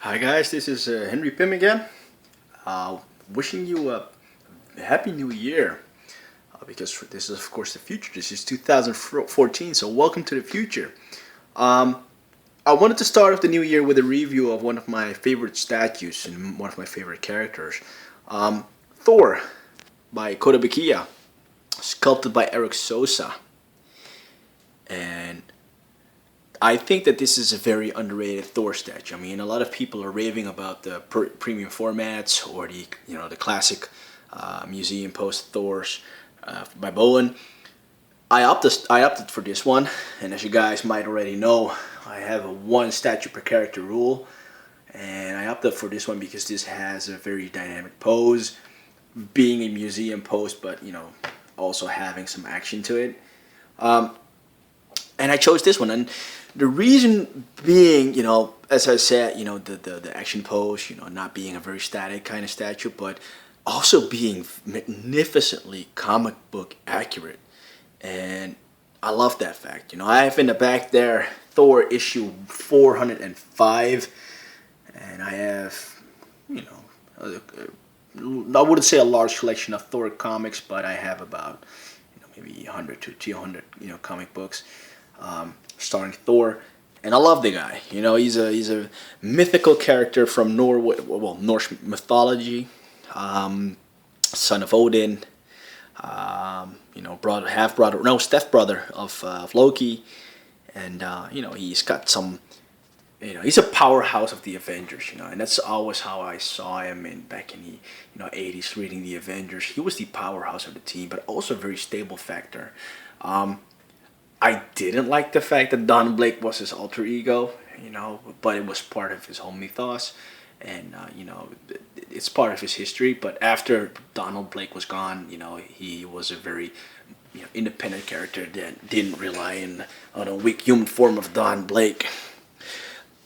Hi guys, this is Henry Pim again. Wishing you a happy new year because this is of course the future. This is 2014, so welcome to the future. Um, I wanted to start off the new year with a review of one of my favorite statues and one of my favorite characters, Thor by Kotobukiya, sculpted by Sosa. And I think that this is a very underrated Thor statue. I mean, a lot of people are raving about the premium formats or the classic museum post Thors by Bowen. I opted for this one, and as you guys might already know, I have a one statue per character rule, and I opted for this one because this has a very dynamic pose, being a museum pose, but also having some action to it. Um, and I chose this one, and the reason being, as I said, the action pose, not being a very static kind of statue, but also being magnificently comic book accurate, and I love that fact. I have in the back there Thor issue 405, and I have, I wouldn't say a large collection of Thor comics, but I have about maybe 100 to 200 comic books starring Thor, and I love the guy. He's a mythical character from Norse mythology, son of Odin. Step brother of Loki, and he's got some. He's a powerhouse of the Avengers. And that's always how I saw him back in the 80s, reading the Avengers. He was the powerhouse of the team, but also a very stable factor. I didn't like the fact that Don Blake was his alter ego, but it was part of his whole mythos, and it's part of his history. But after Donald Blake was gone, he was a very independent character that didn't rely on a weak human form of Don Blake.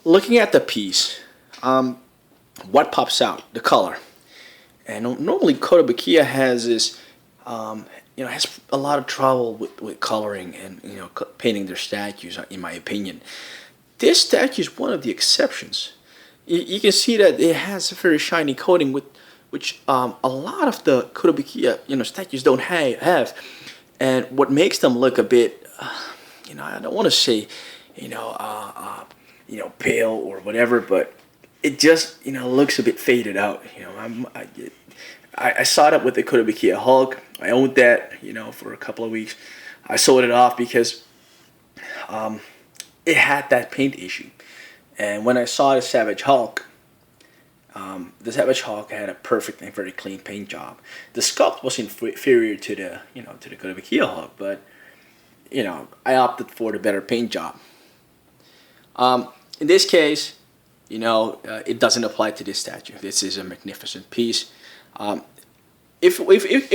Looking at the piece, what pops out? The color. And normally Kotobukiya has this, has a lot of trouble with coloring and painting their statues. In my opinion, this statue is one of the exceptions. You can see that it has a very shiny coating, which a lot of the Kotobukiya statues don't have, and what makes them look a bit, I don't want to say, pale or whatever, but it just looks a bit faded out. I saw that with the Kotobukiya Hulk. I owned that, for a couple of weeks. I sold it off because it had that paint issue. And when I saw the Savage Hulk had a perfect and very clean paint job. The sculpt was inferior to the Kotobukiya Hulk, but I opted for the better paint job. In this case, it doesn't apply to this statue. This is a magnificent piece. If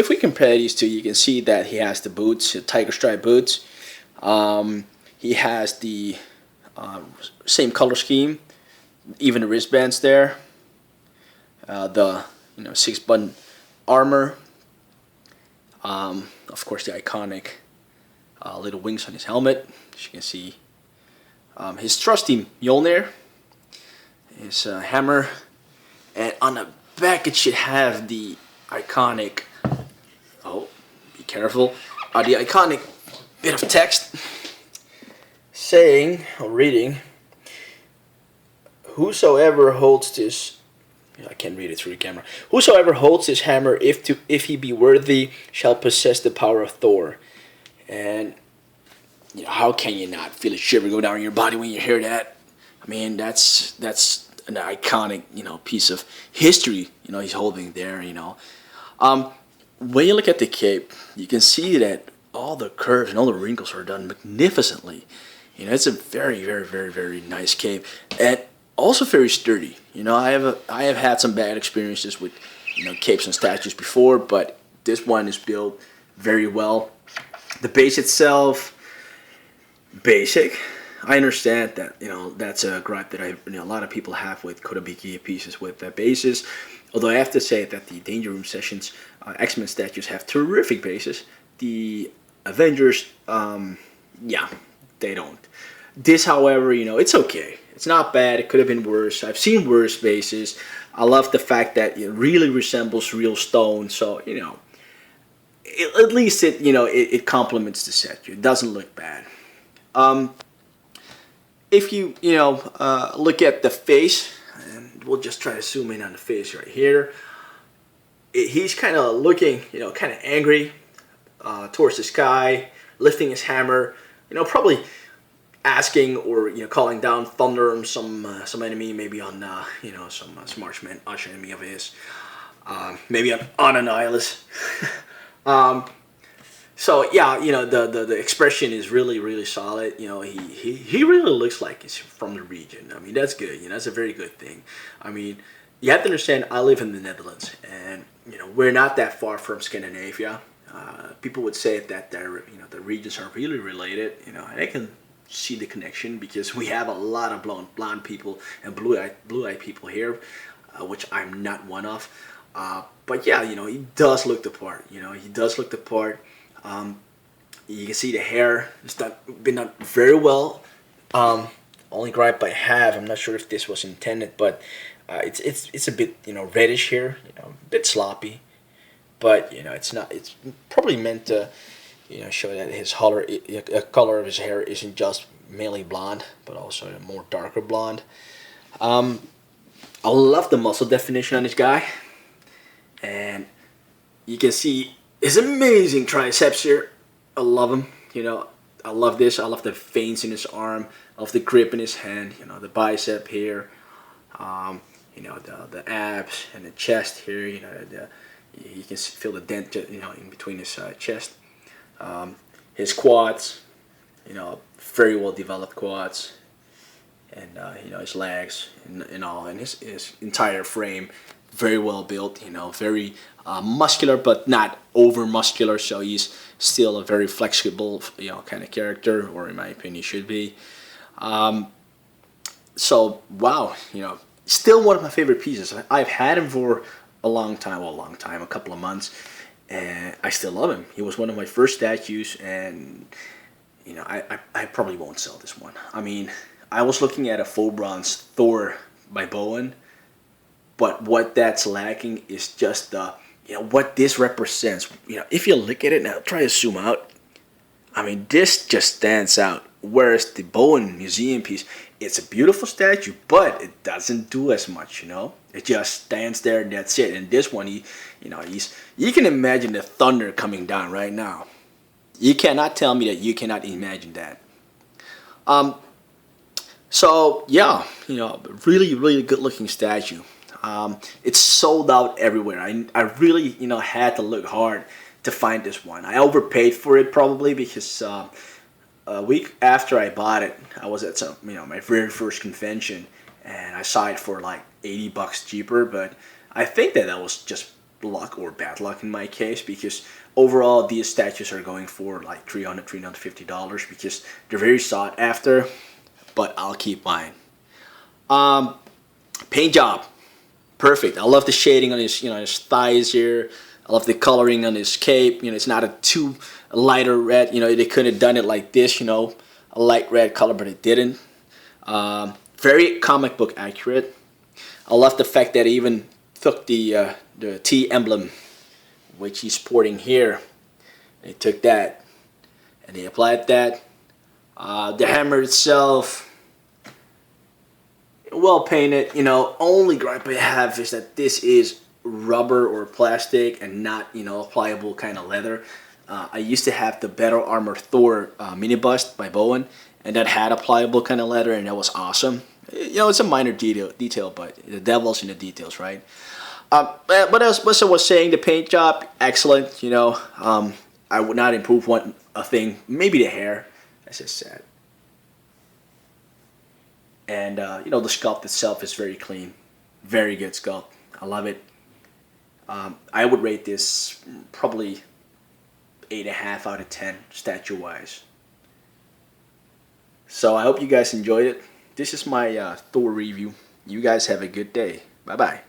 we compare these two, you can see that he has the boots, the tiger stripe boots. He has the same color scheme, even the wristbands there. The 6-button armor. Of course, the iconic little wings on his helmet. As you can see, his trusty Mjolnir, his hammer, and on the back it should have the iconic, be careful, the iconic bit of text saying, or reading, whosoever holds this, I can't read it through the camera, whosoever holds this hammer, if he be worthy, shall possess the power of Thor. And how can you not feel a shiver go down your body when you hear that? I mean, that's an iconic, piece of history, he's holding there, When you look at the cape, you can see that all the curves and all the wrinkles are done magnificently. It's a very, very, very, very nice cape, and also very sturdy. I have had some bad experiences with, capes and statues before, but this one is built very well. The base itself, basic. I understand that that's a gripe that a lot of people have with Kotobukiya pieces with bases. Although I have to say that the Danger Room Sessions X-Men statues have terrific bases. The Avengers, they don't. This, however, it's okay. It's not bad. It could have been worse. I've seen worse bases. I love the fact that it really resembles real stone. So at least it complements the set. It doesn't look bad. Um, if you look at the face, and we'll just try to zoom in on the face right here. He's kind of looking, kind of angry towards the sky, lifting his hammer. Probably asking or calling down thunder on some enemy, maybe on some arch enemy of his, maybe on an Nihilus. um, so yeah, the expression is really really solid. He really looks like he's from the region. I mean, that's good. That's a very good thing. I mean, you have to understand, I live in the Netherlands, and we're not that far from Scandinavia. People would say that the regions are really related. And I can see the connection because we have a lot of blonde people and blue-eyed people here, which I'm not one of. But yeah, he does look the part. He does look the part. You can see the hair has been done very well. Only gripe I have, I'm not sure if this was intended, but it's a bit reddish here, a bit sloppy. But it's not. It's probably meant to show that his color of his hair isn't just mainly blonde, but also a more darker blonde. I love the muscle definition on this guy, and you can see his amazing triceps here. I love him. I love this. I love the veins in his arm. I love the grip in his hand. The bicep here. The abs and the chest here. You can feel the dent, in between his chest. His quads, very well developed quads, and his legs and all, and his entire frame, very well built. Very muscular, but not over muscular. So he's still a very flexible, kind of character, or in my opinion, he should be. So wow, still one of my favorite pieces. I've had him for a long time, a couple of months, and I still love him. He was one of my first statues, and I probably won't sell this one. I mean, I was looking at a full bronze Thor by Bowen, but what that's lacking is just what this represents. If you look at it now, try to zoom out. I mean, this just stands out. Whereas the Bowen museum piece, it's a beautiful statue, but it doesn't do as much. It just stands there and that's it. And this one, you can imagine the thunder coming down right now. You cannot tell me that you cannot imagine that. So yeah, really really good looking statue. It's sold out everywhere. I really had to look hard to find this one. I overpaid for it probably because a week after I bought it, I was at my very first convention, and I saw it for like $80 cheaper. But I think that was just luck or bad luck in my case, because overall these statues are going for like $350 because they're very sought after. But I'll keep mine. Paint job, perfect. I love the shading on his thighs here. I love the coloring on his cape. It's not a too lighter red. They could have done it like this, a light red color, but it didn't. Very comic book accurate. I love the fact that it even took the T emblem, which he's sporting here. They took that and they applied that. The hammer itself, well painted. Only gripe I have is that this is rubber or plastic and not pliable kind of leather. I used to have the Battle Armor Thor mini bust by Bowen, and that had a pliable kind of leather, and that was awesome. It's a minor detail, but the devil's in the details, right? What else? What I was saying, the paint job, excellent. I would not improve a thing. Maybe the hair. That's just sad. And the sculpt itself is very clean, very good sculpt. I love it. I would rate this probably 8.5 out of 10 statue wise. So I hope you guys enjoyed it. This is my Thor review. You guys have a good day. Bye bye.